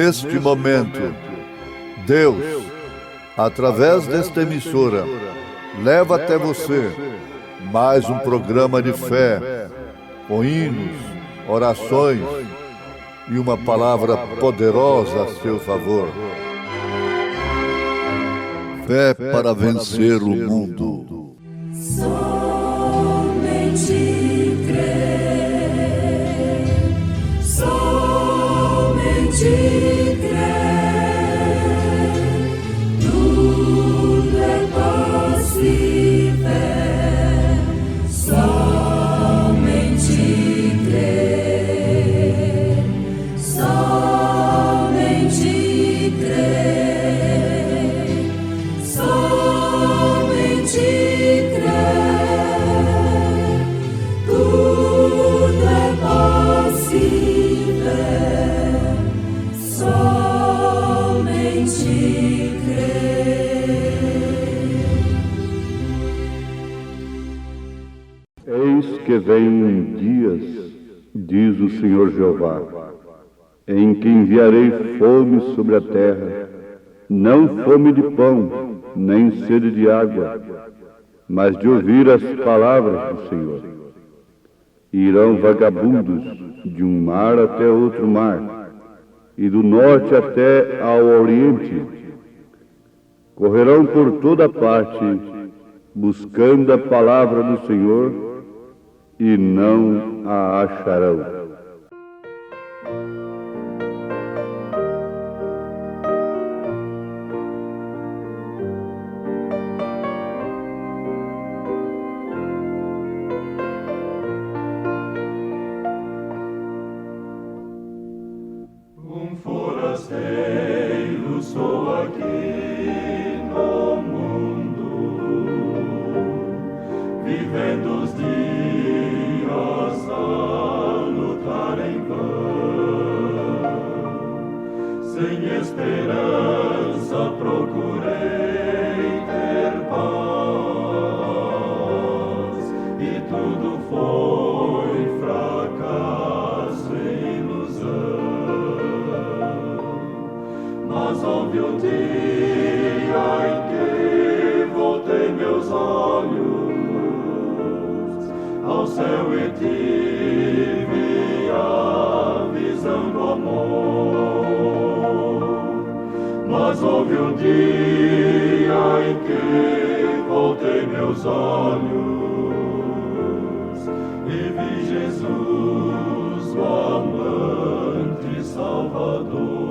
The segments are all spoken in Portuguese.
neste momento, Deus, através desta emissora, leva até você mais um programa de fé, com hinos, orações e uma palavra poderosa a seu favor. Fé para vencer o mundo. Somente crer, somente crer, tudo é possível, somente crer, somente crer, somente crer, tudo é possível, somente crer. Eis que vem dias, diz o Senhor Jeová, em que enviarei fome sobre a terra, não fome de pão, nem sede de água, mas de ouvir as palavras do Senhor. Irão vagabundos de um mar até outro mar, e do norte até ao oriente. Correrão por toda parte, buscando a palavra do Senhor, e não a acharão. Um forasteiro sou aqui no mundo, vivendo os dias a lutar em vão. Sem esperança procurei ter paz, e tudo foi fracasso e ilusão. Mas houve um dia em que voltei meus olhos ao céu e tive a visão do amor. Mas houve um dia em que voltei meus olhos e vi Jesus, o amante Salvador.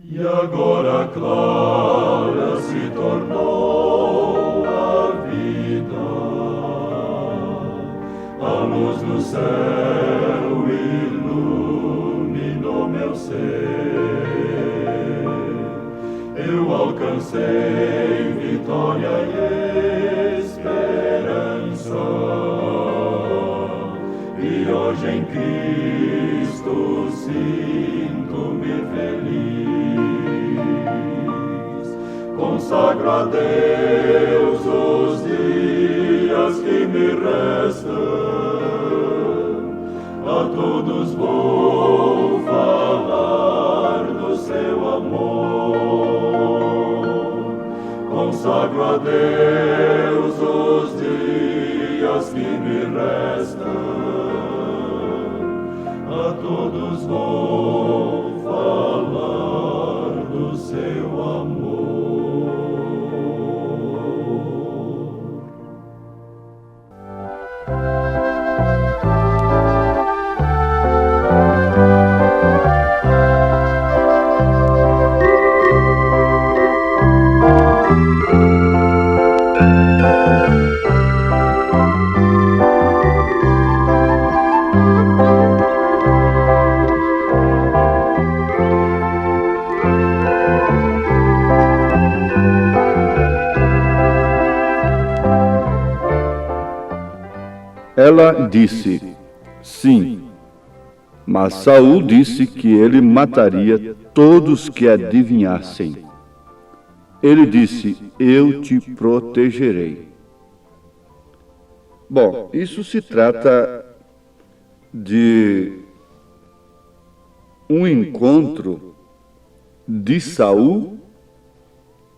E agora clara se tornou a vida, a luz do céu iluminou meu ser. Eu alcancei vitória e esperança, e hoje em Cristo sinto-me feliz. Consagro a Deus os dias que me restam, a todos vou falar do seu amor. Consagro a Deus os dias que me restam, a todos vou falar do seu amor. Ela disse: Sim, mas Saul disse que ele mataria todos que adivinhassem. Ele disse: eu te protegerei. Bom, isso se trata de um encontro de Saul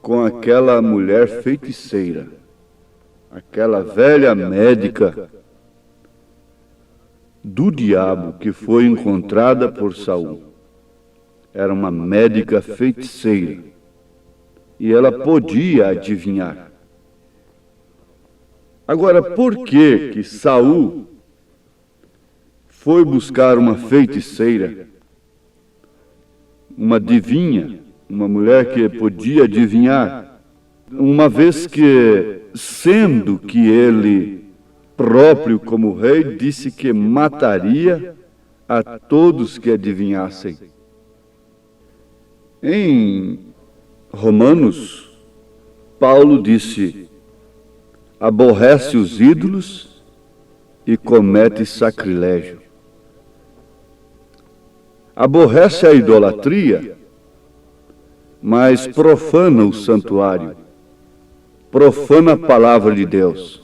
com aquela mulher feiticeira, aquela velha médica do diabo que foi encontrada por Saul. Era uma médica feiticeira e ela podia adivinhar. Agora, por que Saul foi buscar uma feiticeira, uma adivinha, uma mulher que podia adivinhar, uma vez que, sendo que ele próprio como rei, disse que mataria a todos que adivinhassem? Em Romanos, Paulo disse: aborrece os ídolos e comete sacrilégio. Aborrece a idolatria, mas profana o santuário, profana a palavra de Deus.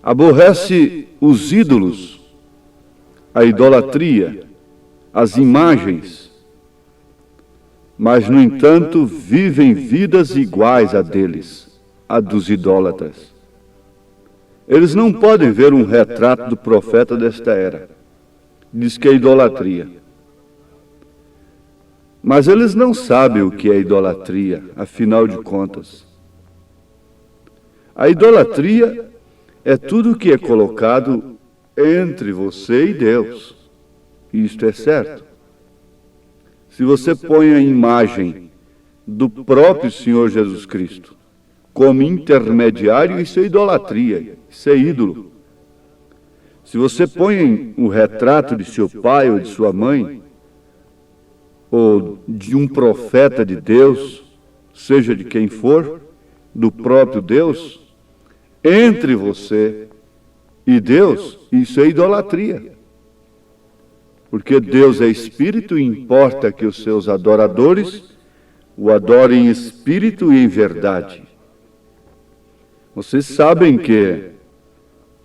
Aborrece os ídolos, a idolatria, as imagens, mas, no entanto, vivem vidas iguais a deles, a dos idólatras. Eles não podem ver um retrato do profeta desta era. Diz que é idolatria. Mas eles não sabem o que é idolatria, afinal de contas. A idolatria é tudo que é colocado entre você e Deus. Isto é certo. Se você põe a imagem do próprio Senhor Jesus Cristo como intermediário, isso é idolatria, isso é ídolo. Se você põe o retrato de seu pai ou de sua mãe, ou de um profeta de Deus, seja de quem for, do próprio Deus, entre você e Deus, isso é idolatria. Porque Deus é espírito e importa que os seus adoradores o adorem em espírito e em verdade. Vocês sabem que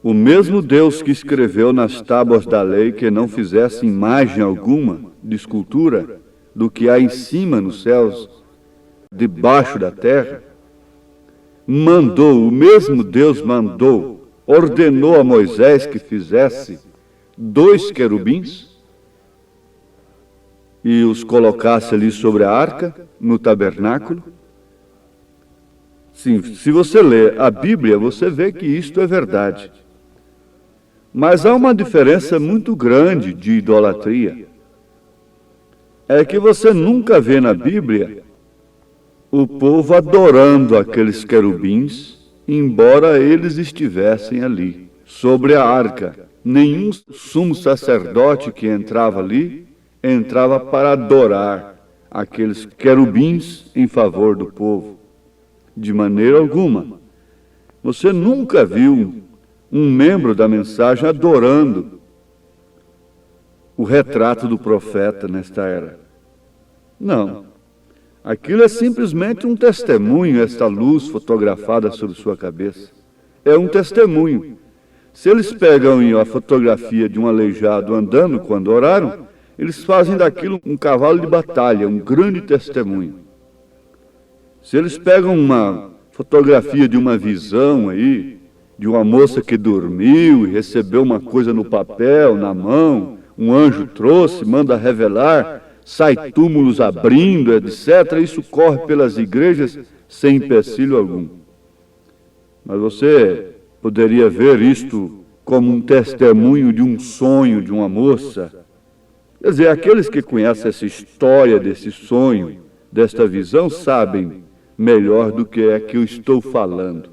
o mesmo Deus que escreveu nas tábuas da lei que não fizesse imagem alguma de escultura do que há em cima nos céus, debaixo da terra, o mesmo Deus ordenou a Moisés que fizesse 2 querubins e os colocasse ali sobre a arca, no tabernáculo. Sim, se você ler a Bíblia, você vê que isto é verdade. Mas há uma diferença muito grande de idolatria. É que você nunca vê na Bíblia o povo adorando aqueles querubins, embora eles estivessem ali, sobre a arca. Nenhum sumo sacerdote que entrava ali, entrava para adorar aqueles querubins em favor do povo. De maneira alguma. Você nunca viu um membro da mensagem adorando o retrato do profeta nesta era. Não. Aquilo é simplesmente um testemunho, esta luz fotografada sobre sua cabeça. É um testemunho. Se eles pegam a fotografia de um aleijado andando quando oraram, eles fazem daquilo um cavalo de batalha, um grande testemunho. Se eles pegam uma fotografia de uma visão aí, de uma moça que dormiu e recebeu uma coisa no papel, na mão, um anjo trouxe, manda revelar, sai túmulos abrindo, etc. Isso corre pelas igrejas sem empecilho algum. Mas você poderia ver isto como um testemunho de um sonho de uma moça. Quer dizer, aqueles que conhecem essa história desse sonho, desta visão, sabem melhor do que é que eu estou falando.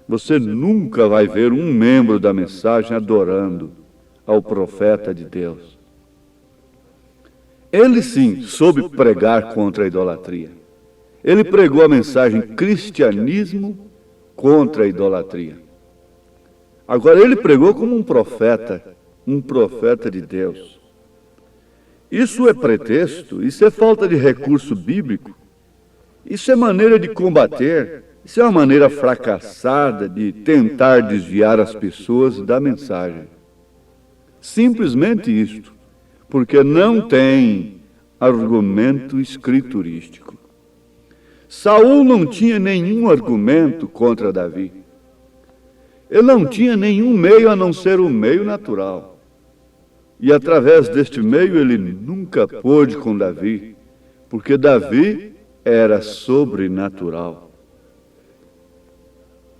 Você nunca vai ver um membro da mensagem adorando ao profeta de Deus. Ele sim soube pregar contra a idolatria. Ele pregou a mensagem cristianismo contra a idolatria. Agora, ele pregou como um profeta de Deus. Isso é pretexto, isso é falta de recurso bíblico, isso é maneira de combater, isso é uma maneira fracassada de tentar desviar as pessoas da mensagem. Simplesmente isto, porque não tem argumento escriturístico. Saul não tinha nenhum argumento contra Davi. Ele não tinha nenhum meio a não ser o meio natural. E através deste meio ele nunca pôde com Davi, porque Davi era sobrenatural.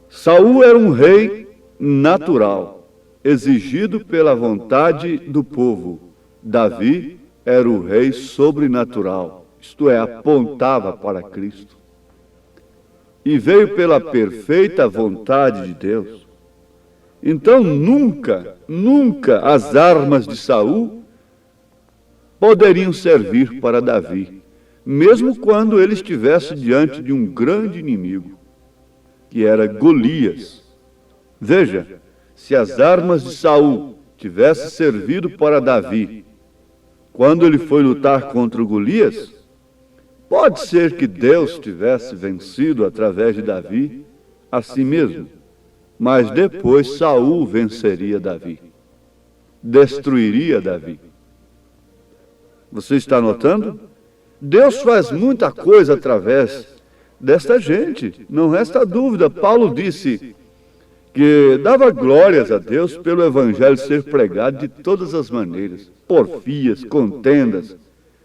Saul era um rei natural, exigido pela vontade do povo. Davi era o rei sobrenatural, isto é, apontava para Cristo. E veio pela perfeita vontade de Deus. Então nunca as armas de Saul poderiam servir para Davi, mesmo quando ele estivesse diante de um grande inimigo, que era Golias. Veja, se as armas de Saul tivessem servido para Davi, quando ele foi lutar contra o Golias, pode ser que Deus tivesse vencido através de Davi a si mesmo. Mas depois Saul venceria Davi, destruiria Davi. Você está notando? Deus faz muita coisa através desta gente, não resta dúvida. Paulo disse que dava glórias a Deus pelo evangelho ser pregado de todas as maneiras, porfias, contendas,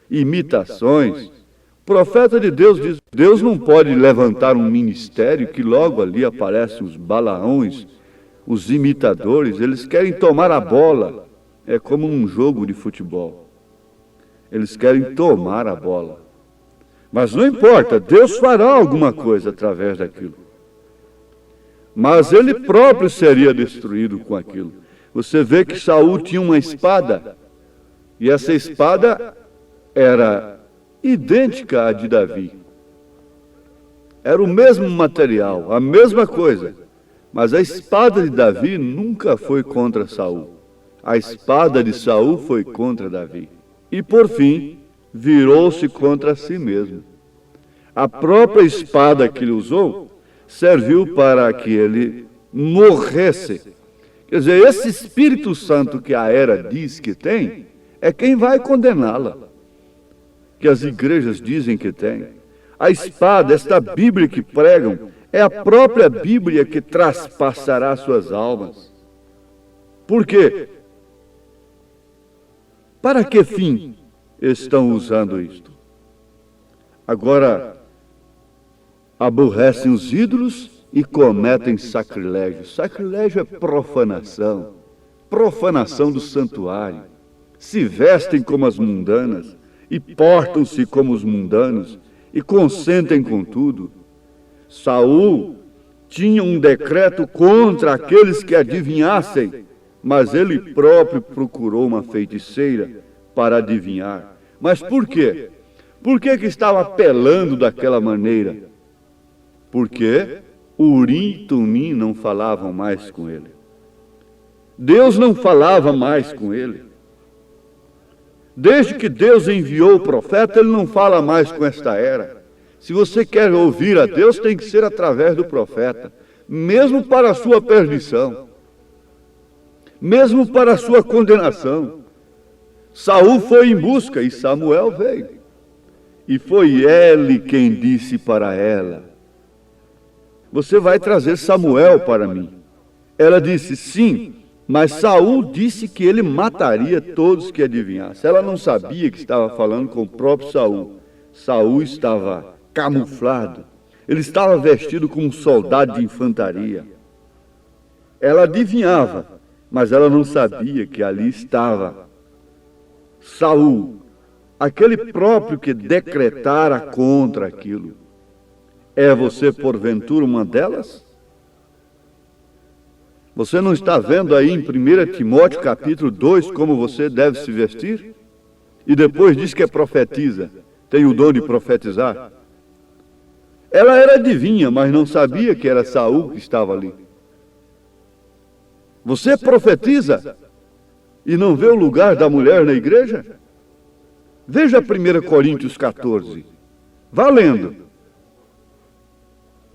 imitações. O profeta de Deus diz: Deus não pode levantar um ministério que logo ali aparecem os balaões, os imitadores, eles querem tomar a bola. É como um jogo de futebol. Eles querem tomar a bola. Mas não importa, Deus fará alguma coisa através daquilo. Mas ele próprio seria destruído com aquilo. Você vê que Saul tinha uma espada, e essa espada era idêntica à de Davi. Era o mesmo material, a mesma coisa. Mas a espada de Davi nunca foi contra Saul. A espada de Saul foi contra Davi. E por fim, virou-se contra si mesmo. A própria espada que ele usou serviu para que ele morresse. Quer dizer, esse Espírito Santo que a era diz que tem, é quem vai condená-la. Que as igrejas dizem que tem. A espada, esta Bíblia que pregam, é a própria Bíblia que traspassará suas almas. Por quê? Para que fim estão usando isto? Agora, aborrecem os ídolos e cometem sacrilégio. Sacrilégio é profanação. Profanação do santuário. Se vestem como as mundanas e portam-se como os mundanos e consentem com tudo. Saul tinha um decreto contra aqueles que adivinhassem, mas ele próprio procurou uma feiticeira para adivinhar. Mas por quê? Por que estava apelando daquela maneira? Porque Urim e Tumim não falavam mais com ele. Deus não falava mais com ele. Desde que Deus enviou o profeta, ele não fala mais com esta era. Se você quer ouvir a Deus, tem que ser através do profeta, mesmo para a sua perdição, mesmo para a sua condenação. Saul foi em busca e Samuel veio. E foi ele quem disse para ela: você vai trazer Samuel para mim. Ela disse: sim, mas Saul disse que ele mataria todos que adivinhassem. Ela não sabia que estava falando com o próprio Saul. Saul estava camuflado. Ele estava vestido como um soldado de infantaria. Ela adivinhava, mas ela não sabia que ali estava Saul, aquele próprio que decretara contra aquilo. É você, porventura, uma delas? Você não está vendo aí em 1 Timóteo capítulo 2 como você deve se vestir? E depois diz que é profetiza, tem o dom de profetizar. Ela era adivinha, mas não sabia que era Saul que estava ali. Você profetiza e não vê o lugar da mulher na igreja? Veja 1 Coríntios 14. Vá lendo.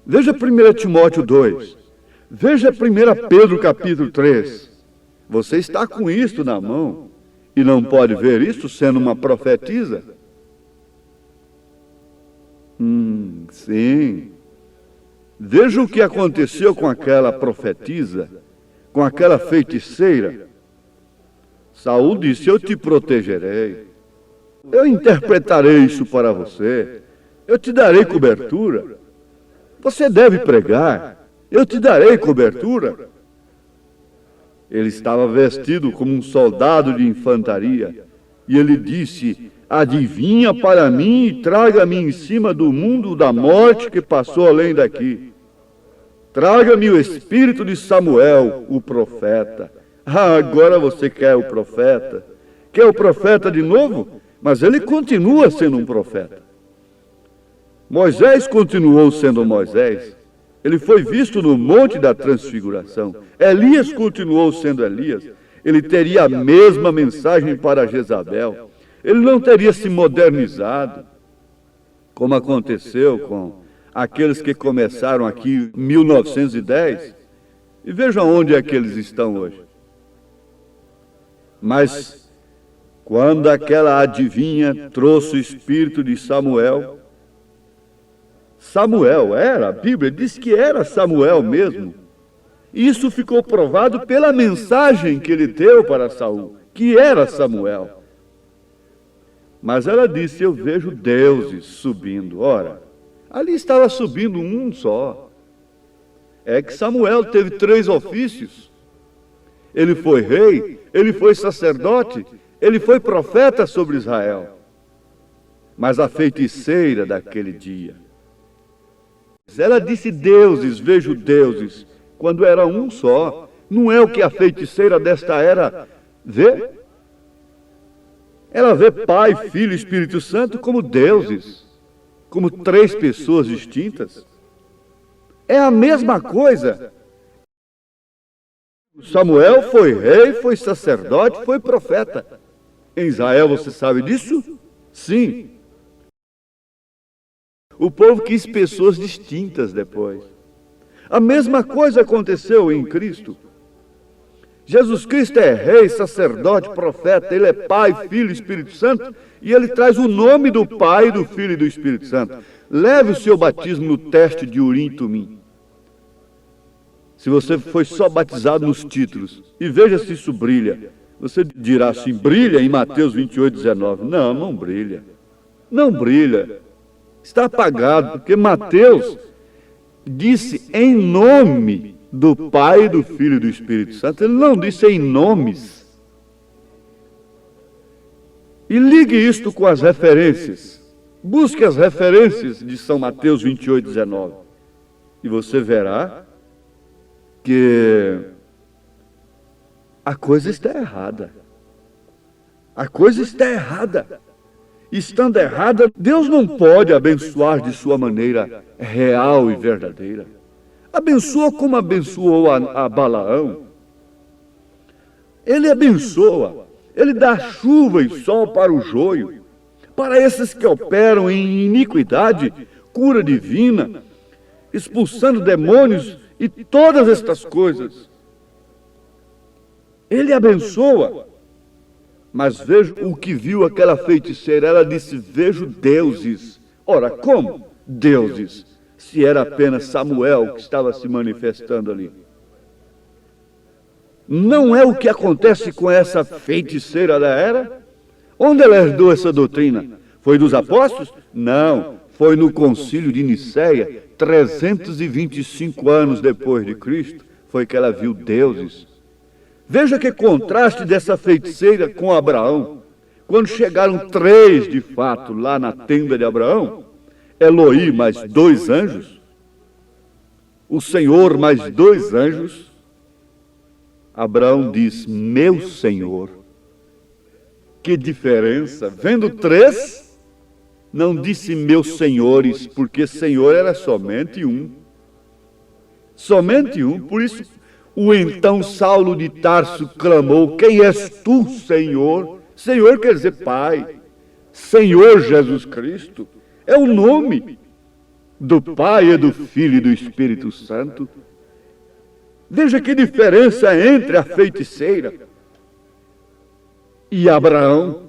Veja 1 Timóteo 2. Veja 1 Pedro capítulo 3. Você está com isto na mão e não pode ver isto sendo uma profetisa? Sim. Veja o que aconteceu com aquela profetisa, com aquela feiticeira. Saul disse: eu te protegerei, eu interpretarei isso para você, eu te darei cobertura. Você deve pregar, eu te darei cobertura. Ele estava vestido como um soldado de infantaria, e ele disse: adivinha para mim e traga-me em cima do mundo da morte que passou além daqui. Traga-me o espírito de Samuel, o profeta. Agora você quer o profeta? Quer o profeta de novo? Mas ele continua sendo um profeta. Moisés continuou sendo Moisés. Ele foi visto no Monte da Transfiguração. Elias continuou sendo Elias. Ele teria a mesma mensagem para Jezabel. Ele não teria se modernizado, como aconteceu com aqueles que começaram aqui em 1910. E vejam onde é que eles estão hoje. Mas, quando aquela adivinha trouxe o espírito de Samuel, a Bíblia diz que era Samuel mesmo. Isso ficou provado pela mensagem que ele deu para Saul, que era Samuel. Mas ela disse: eu vejo deuses subindo. Ora, ali estava subindo um só. É que Samuel teve 3 ofícios. Ele foi rei, ele foi sacerdote, ele foi profeta sobre Israel. Mas a feiticeira daquele dia, ela disse: deuses, vejo deuses, quando era um só. Não é o que a feiticeira desta era vê? Ela vê Pai, Filho e Espírito Santo como deuses, como 3 pessoas distintas. É a mesma coisa. Samuel foi rei, foi sacerdote, foi profeta. Em Israel, você sabe disso? Sim. O povo quis pessoas distintas depois. A mesma coisa aconteceu em Cristo. Jesus Cristo é rei, sacerdote, profeta. Ele é Pai, Filho e Espírito Santo. E ele traz o nome do Pai, do Filho e do Espírito Santo. Leve o seu batismo no teste de Urim e Tumim. Se você foi só batizado nos títulos, e veja se isso brilha. Você dirá assim: brilha em Mateus 28, 19. Não, não brilha. Não brilha. Está apagado, porque Mateus disse em nome do Pai, do Filho e do Espírito Santo. Ele não disse em nomes. E ligue isto com as referências. Busque as referências de São Mateus 28, 19. E você verá que a coisa está errada. A coisa está errada. Estando errada, Deus não pode abençoar de sua maneira real e verdadeira. Abençoa como abençoou a Balaão. Ele abençoa. Ele dá chuva e sol para o joio. Para esses que operam em iniquidade, cura divina, expulsando demônios e todas estas coisas. Ele abençoa. Mas veja o que viu aquela feiticeira. Ela disse: vejo deuses. Ora, como deuses? Se era apenas Samuel que estava se manifestando ali. Não é o que acontece com essa feiticeira da era? Onde ela herdou essa doutrina? Foi dos apóstolos? Não, foi no concílio de Nicéia, 325 anos depois de Cristo, foi que ela viu deuses. Veja que contraste dessa feiticeira com Abraão. Quando chegaram 3 de fato lá na tenda de Abraão, Eloí mais 2 anjos, o Senhor mais 2 anjos, Abraão diz: meu Senhor. Que diferença! Vendo 3, não disse meus senhores, porque Senhor era somente um. Somente um. Por isso, o então Saulo de Tarso clamou: quem és tu, Senhor? Senhor quer dizer Pai. Senhor Jesus Cristo é o nome do Pai, e do Filho e do Espírito Santo. Veja que diferença entre a feiticeira e Abraão.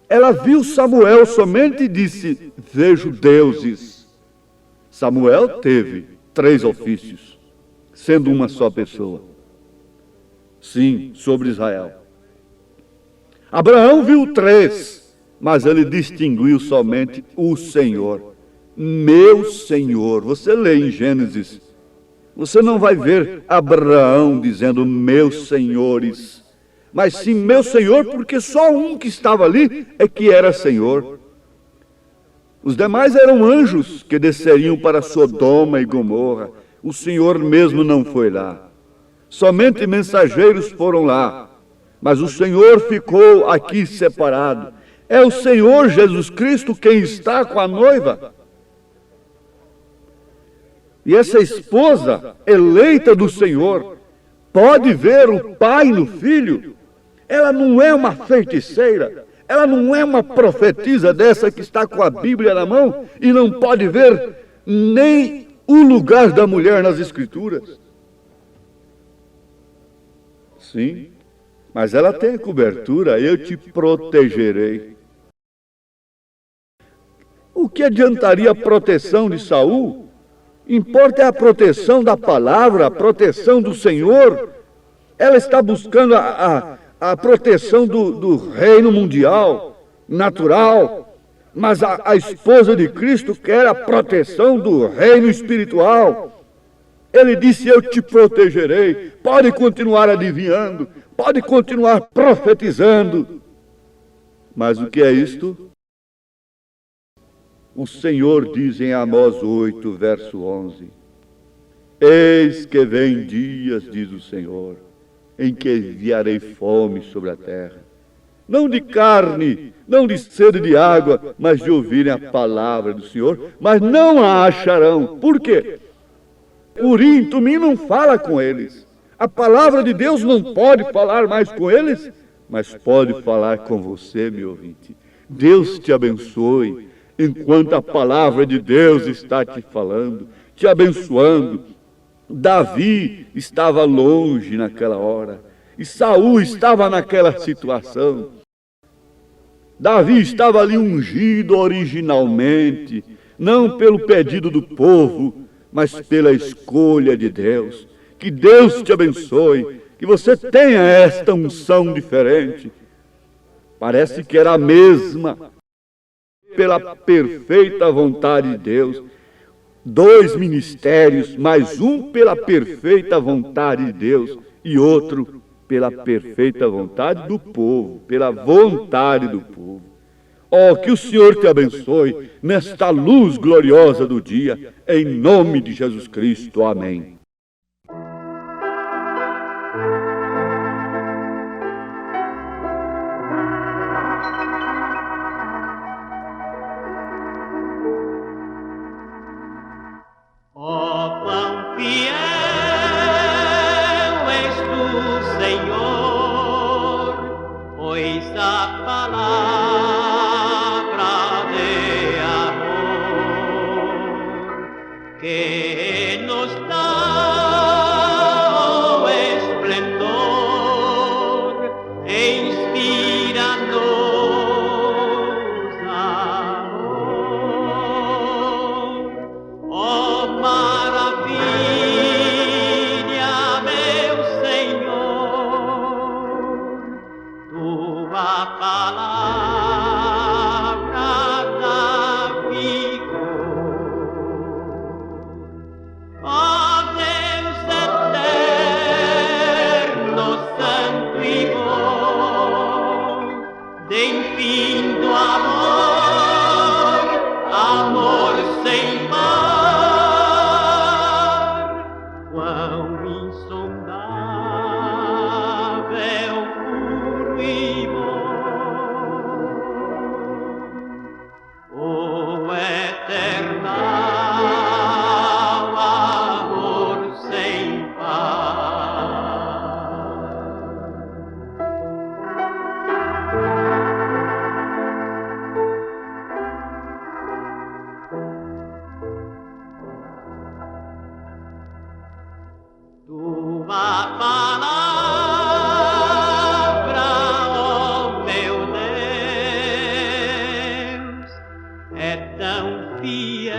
Ela viu Samuel somente e disse: vejo deuses. Samuel teve 3 ofícios, sendo uma só pessoa. Sim, sobre Israel. Abraão viu 3, mas ele distinguiu somente o Senhor. Meu Senhor. Você lê em Gênesis, você não vai ver Abraão dizendo meus senhores, mas sim meu Senhor, porque só um que estava ali é que era Senhor. Os demais eram anjos que desceriam para Sodoma e Gomorra. O Senhor mesmo não foi lá. Somente mensageiros foram lá, mas o Senhor ficou aqui separado. É o Senhor Jesus Cristo quem está com a noiva. E essa esposa eleita do Senhor pode ver o Pai no Filho. Ela não é uma feiticeira, ela não é uma profetisa dessa que está com a Bíblia na mão e não pode ver nem o lugar da mulher nas Escrituras. Sim, mas ela tem cobertura: eu te protegerei. O que adiantaria a proteção de Saul? Importa é a proteção da palavra, a proteção do Senhor. Ela está buscando a proteção do reino mundial, natural, mas a esposa de Cristo quer a proteção do reino espiritual. Ele disse: eu te protegerei. Pode continuar adivinhando, pode continuar profetizando. Mas o que é isto? O Senhor diz em Amós 8, verso 11: eis que vem dias, diz o Senhor, em que enviarei fome sobre a terra, não de carne, não de sede de água, mas de ouvirem a palavra do Senhor, mas não a acharão. Por quê? Urim, Tumim não fala com eles. A palavra de Deus não pode falar mais com eles, mas pode falar com você, meu ouvinte. Deus te abençoe enquanto a palavra de Deus está te falando, te abençoando. Davi estava longe naquela hora, e Saul estava naquela situação. Davi estava ali ungido originalmente, não pelo pedido do povo, mas pela escolha de Deus. Que Deus te abençoe, que você tenha esta unção diferente. Parece que era a mesma, pela perfeita vontade de Deus. 2 ministérios, mas um pela perfeita vontade de Deus e outro pela perfeita vontade do povo, pela vontade do povo. Oh, que o Senhor te abençoe nesta luz gloriosa do dia, em nome de Jesus Cristo. Amém. Oh, quão fiel és tu, Senhor, pois a palavra de amor que nos dá é tão fiel,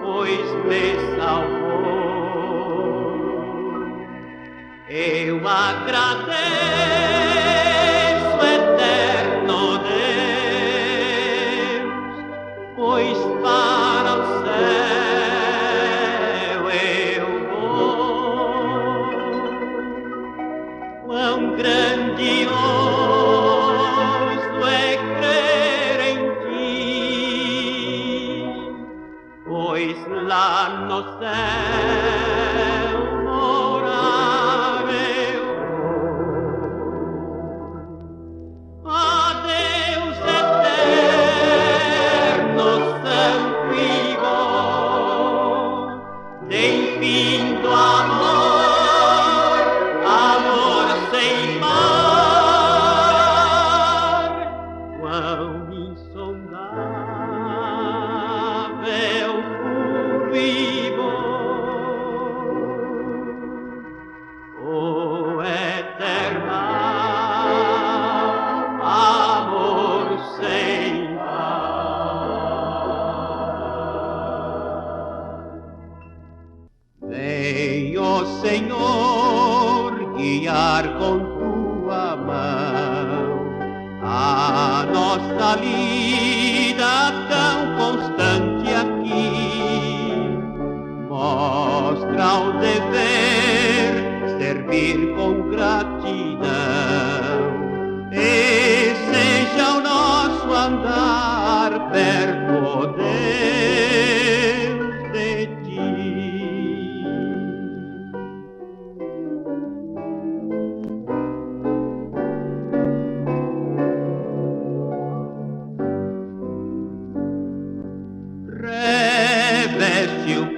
pois me salvou. Eu agradeço, eterno Deus, pois para o céu eu vou. Quão grandioso é crer em ti, pois lá no céu morar eu vou. Ó Deus eterno, santo e bom, de infindo amor, amor sem par, quão insondável, puro e bom, o eternal amor sem par. Vem, ó Senhor, guiar com tua mão a nossa lida tão constante aqui. Mostra o dever, servir com gratidão, e seja o nosso andar perto, ó Deus, de ti. Reveste o